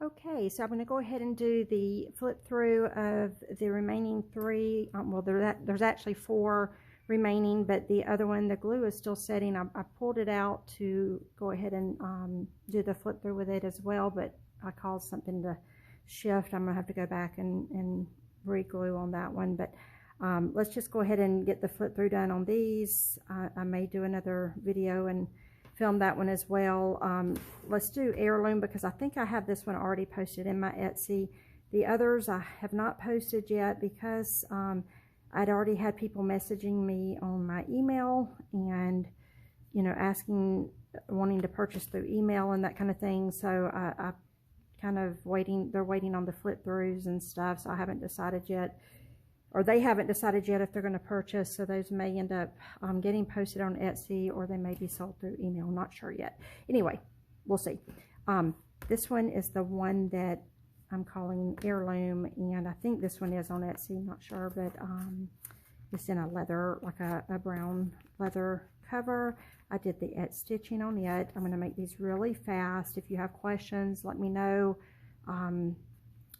Okay, so I'm going to go ahead and do the flip through of the remaining three. Well, there's actually four remaining, but the other one, the glue is still setting. I pulled it out to go ahead and do the flip through with it as well, but I caused something to shift. I'm going to have to go back and re-glue on that one, but let's just go ahead and get the flip through done on these. I may do another video and film that one as well. Let's do Heirloom because I think I have this one already posted in my Etsy. The others I have not posted yet because I'd already had people messaging me on my email and, you know, asking, wanting to purchase through email and that kind of thing. So I kind of waiting, they're waiting on the flip throughs and stuff, so I haven't decided yet, or they haven't decided yet if they're going to purchase, so those may end up getting posted on Etsy, or they may be sold through email. I'm not sure yet. Anyway, we'll see. This one is the one that I'm calling Heirloom, and I think this one is on Etsy, not sure, but it's in a leather, like a brown leather cover. I did the edge stitching on it. I'm going to make these really fast. If you have questions, let me know.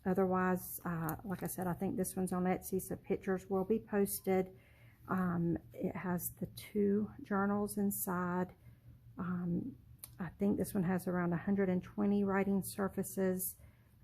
Otherwise, like I said, I think this one's on Etsy, so pictures will be posted. It has the two journals inside. I think this one has around 120 writing surfaces.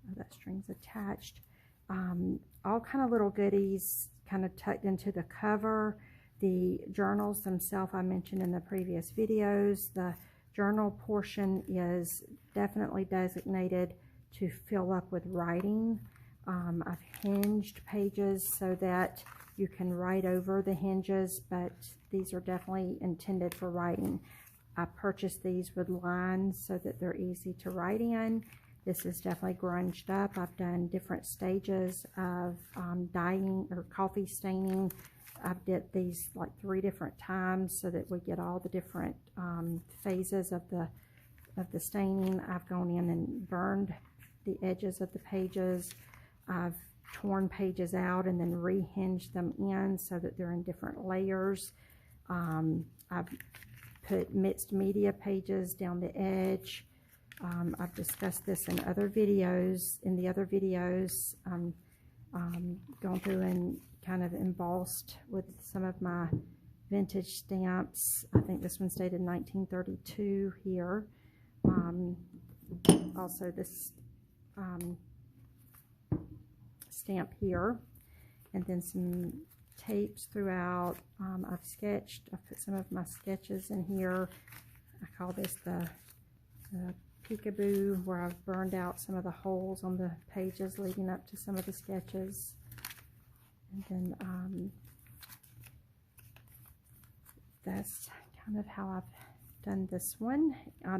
Oh, that string's attached. All kind of little goodies kind of tucked into the cover. The journals themselves I mentioned in the previous videos. The journal portion is definitely designated to fill up with writing. I've hinged pages so that you can write over the hinges, but these are definitely intended for writing. I purchased these with lines so that they're easy to write in. This is definitely grunged up. I've done different stages of dyeing or coffee staining. I've did these like 3 different times so that we get all the different phases of the staining. I've gone in and burned the edges of the pages. I've torn pages out and then rehinged them in so that they're in different layers. I've put mixed media pages down the edge. I've discussed this in other videos. In the other videos, gone through and kind of embossed with some of my vintage stamps. I think this one's dated 1932 here. Also this stamp here, and then some tapes throughout. I've put some of my sketches in here. I call this the peekaboo, where I've burned out some of the holes on the pages leading up to some of the sketches. And then that's kind of how I've done this one.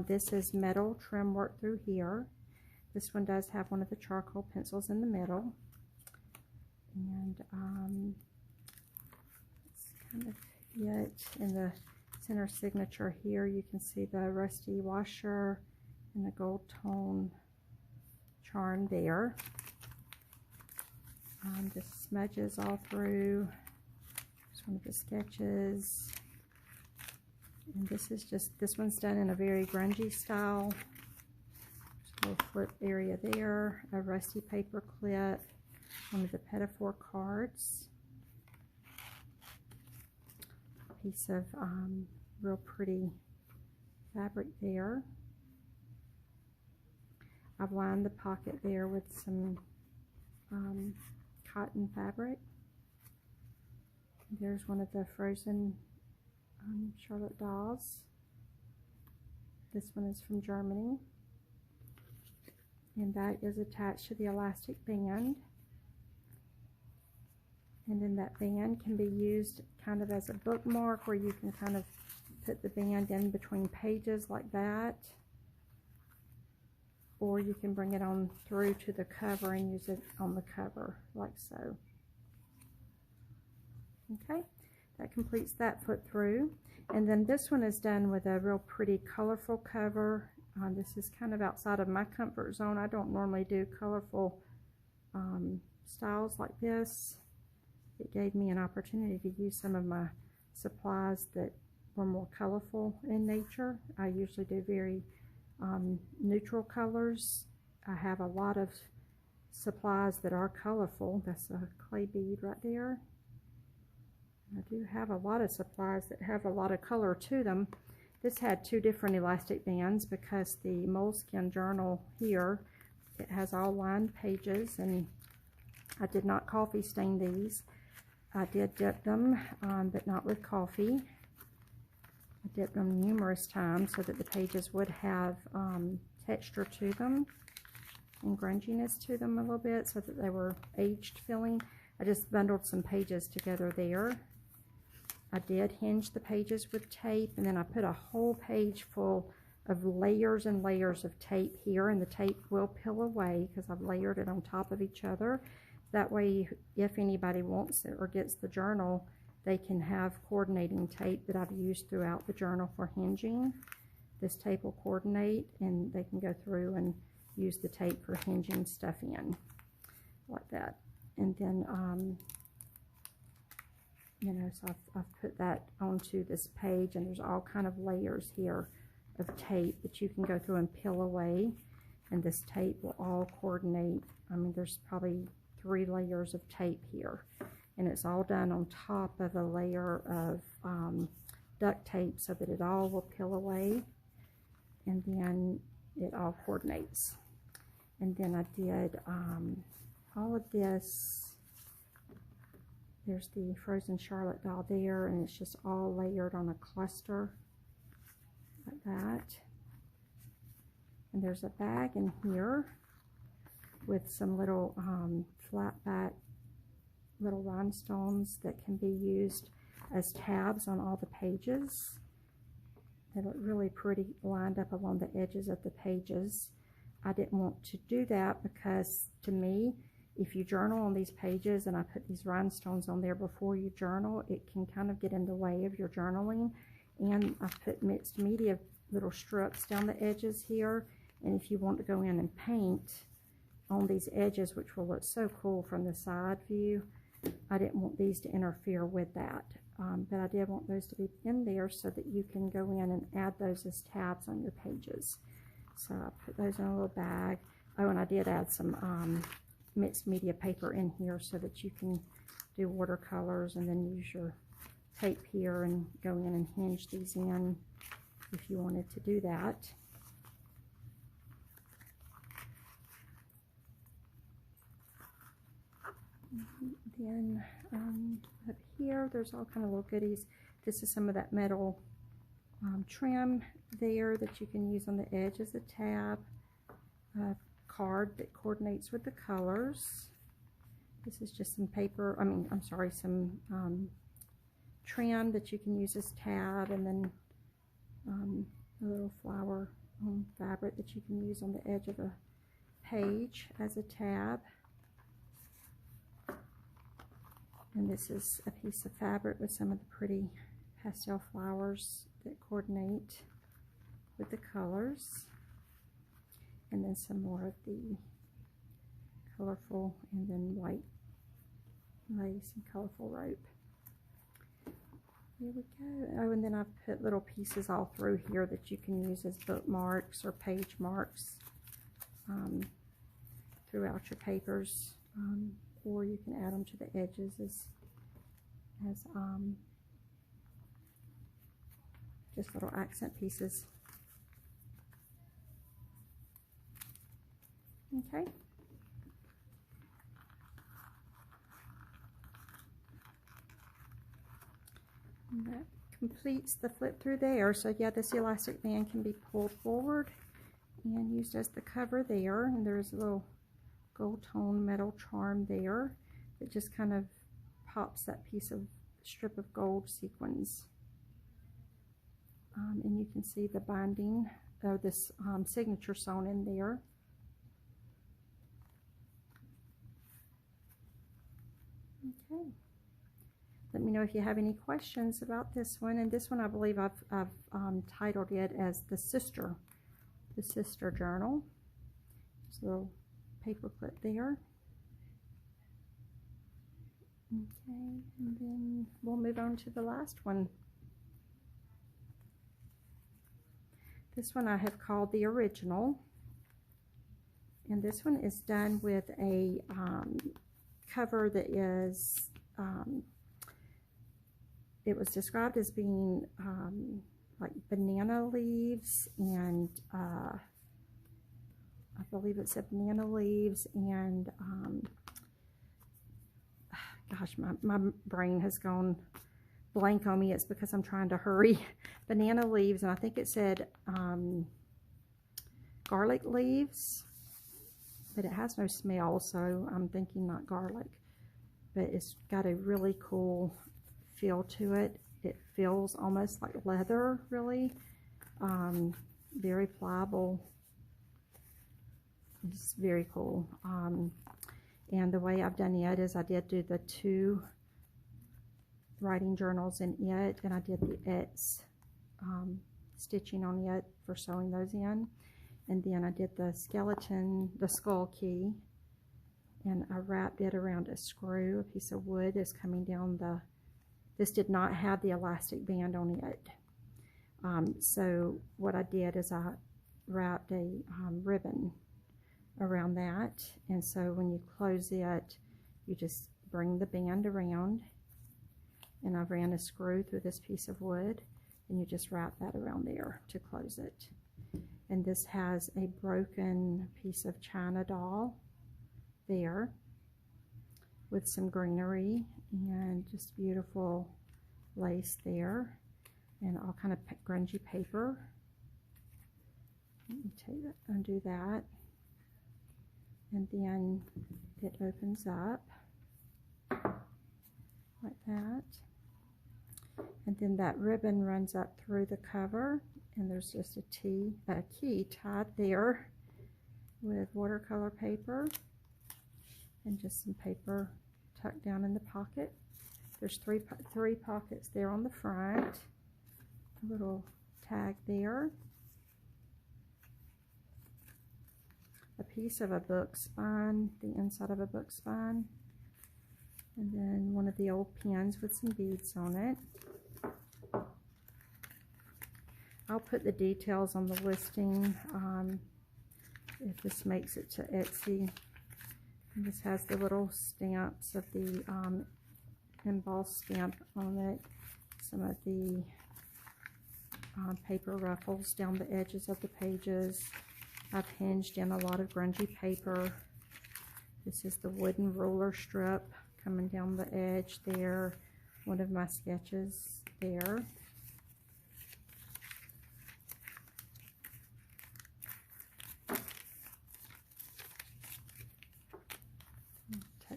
This is metal trim work through here. This one does have one of the charcoal pencils in the middle. And that's kind of it. In the center signature here, you can see the rusty washer and the gold tone charm there. The smudges all through. It's one of the sketches. And this one's done in a very grungy style. There's a little flip area there, a rusty paper clip, one of the Pettifor cards, a piece of real pretty fabric there. I've lined the pocket there with some cotton fabric. There's one of the frozen Charlotte dolls. This one is from Germany, and that is attached to the elastic band. And then that band can be used kind of as a bookmark, where you can kind of put the band in between pages like that, or you can bring it on through to the cover and use it on the cover like so. Okay, that completes that flip through. And then this one is done with a real pretty colorful cover. This is kind of outside of my comfort zone. I don't normally do colorful styles like this. It gave me an opportunity to use some of my supplies that were more colorful in nature. I usually do very neutral colors, I have a lot of supplies that are colorful. That's a clay bead right there. I do have a lot of supplies that have a lot of color to them. This had 2 different elastic bands because the moleskin journal here, it has all lined pages, and I did not coffee stain these. I did dip them, but not with coffee. I dipped them numerous times so that the pages would have texture to them and grunginess to them a little bit, so that they were aged feeling. I just bundled some pages together there. I did hinge the pages with tape, and then I put a whole page full of layers and layers of tape here, and the tape will peel away because I've layered it on top of each other. That way, if anybody wants it or gets the journal, they can have coordinating tape that I've used throughout the journal for hinging. This tape will coordinate, and they can go through and use the tape for hinging stuff in, like that. And then, you know, so I've put that onto this page, and there's all kind of layers here of tape that you can go through and peel away, and this tape will all coordinate. I mean, there's probably 3 layers of tape here, and it's all done on top of a layer of duct tape so that it all will peel away, and then it all coordinates. And then I did all of this. There's the frozen Charlotte doll there, and it's just all layered on a cluster like that. And there's a bag in here with some little flat back little rhinestones that can be used as tabs on all the pages. They look really pretty lined up along the edges of the pages. I didn't want to do that because, to me, if you journal on these pages and I put these rhinestones on there before you journal, it can kind of get in the way of your journaling. And I put mixed media little strips down the edges here, and if you want to go in and paint on these edges, which will look so cool from the side view, I didn't want these to interfere with that. But I did want those to be in there so that you can go in and add those as tabs on your pages. So I put those in a little bag. Oh, and I did add some mixed media paper in here so that you can do watercolors and then use your tape here and go in and hinge these in if you wanted to do that. Then up here, there's all kind of little goodies. This is some of that metal trim there that you can use on the edge as a tab. Card that coordinates with the colors. This is just some paper, some trim that you can use as tab, and then a little flower fabric that you can use on the edge of a page as a tab. And this is a piece of fabric with some of the pretty pastel flowers that coordinate with the colors. And then some more of the colorful and then white lace and colorful rope. Here we go. Oh, and then I've put little pieces all through here that you can use as bookmarks or page marks throughout your papers, or you can add them to the edges as just little accent pieces. Okay. And that completes the flip through there. So yeah, this elastic band can be pulled forward and used as the cover there. And there's a little gold tone metal charm there that just kind of pops that piece of strip of gold sequins. And you can see the binding of this signature sewn in there. Okay. Let me know if you have any questions about this one. And this one, I believe I've titled it as the Sister Journal. Just a little paper clip there. Okay, and then we'll move on to the last one. This one I have called the Original. And this one is done with a cover that is, it was described as being like banana leaves, and I believe it said banana leaves, and gosh, my brain has gone blank on me. It's because I'm trying to hurry. Banana leaves, and I think it said garlic leaves, but it has no smell, so I'm thinking not garlic. But it's got a really cool feel to it. It feels almost like leather, really. Very pliable. It's very cool. And the way I've done it is I did do the 2 writing journals in it, and I did the It's stitching on it for sewing those in. And then I did the skeleton, the skull key, and I wrapped it around a screw. A piece of wood is coming down the, this did not have the elastic band on it. So what I did is I wrapped a ribbon around that, and so when you close it, you just bring the band around, and I ran a screw through this piece of wood, and you just wrap that around there to close it. And this has a broken piece of china doll there with some greenery and just beautiful lace there, and all kind of grungy paper. Let me take that, undo that, and then it opens up like that, and then that ribbon runs up through the cover, and there's just a key tied there with watercolor paper and just some paper tucked down in the pocket. There's three pockets there on the front, a little tag there, a piece of a book spine, the inside of a book spine, and then one of the old pens with some beads on it. I'll put the details on the listing if this makes it to Etsy. And this has the little stamps of the embossed stamp on it, some of the paper ruffles down the edges of the pages. I've hinged in a lot of grungy paper. This is the wooden ruler strip coming down the edge there, one of my sketches there.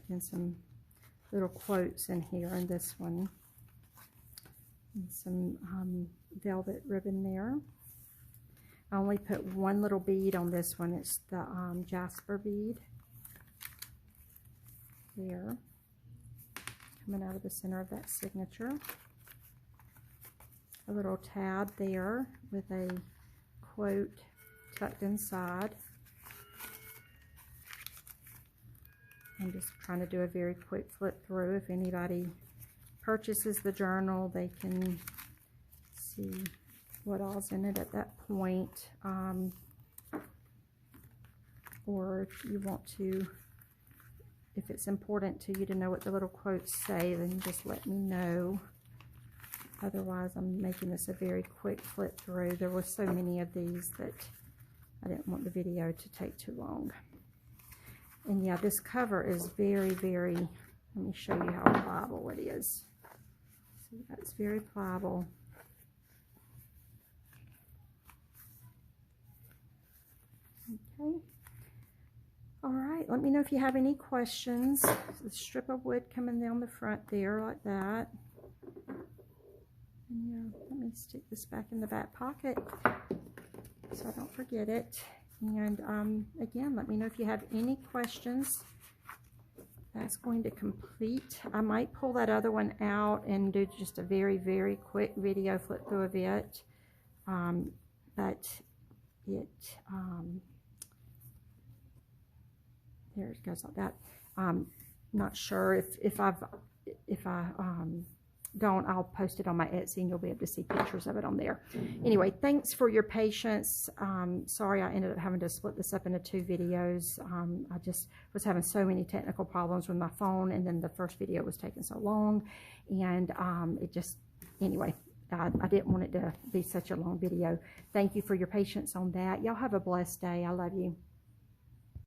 And some little quotes in here in this one, and some velvet ribbon there. I only put one little bead on this one. It's the jasper bead there, coming out of the center of that signature. A little tab there with a quote tucked inside. I'm just trying to do a very quick flip through. If anybody purchases the journal, they can see what all's in it at that point. Or if you want to, if it's important to you to know what the little quotes say, then just let me know. Otherwise, I'm making this a very quick flip through. There were so many of these that I didn't want the video to take too long. And yeah, this cover is very, very, let me show you how pliable it is. See, that's very pliable. Okay. All right, let me know if you have any questions. The strip of wood coming down the front there like that. And yeah, let me stick this back in the back pocket so I don't forget it. And again, let me know if you have any questions. That's going to complete. I might pull that other one out and do just a very, very quick video flip through of it. But it, there it goes like that. Not sure if I don't, I'll post it on my Etsy and you'll be able to see pictures of it on there. Anyway, thanks for your patience. Sorry I ended up having to split this up into 2 videos. I just was having so many technical problems with my phone, and then the first video was taking so long, and it just, anyway, I didn't want it to be such a long video. Thank you for your patience on that. Y'all have a blessed day. I love you.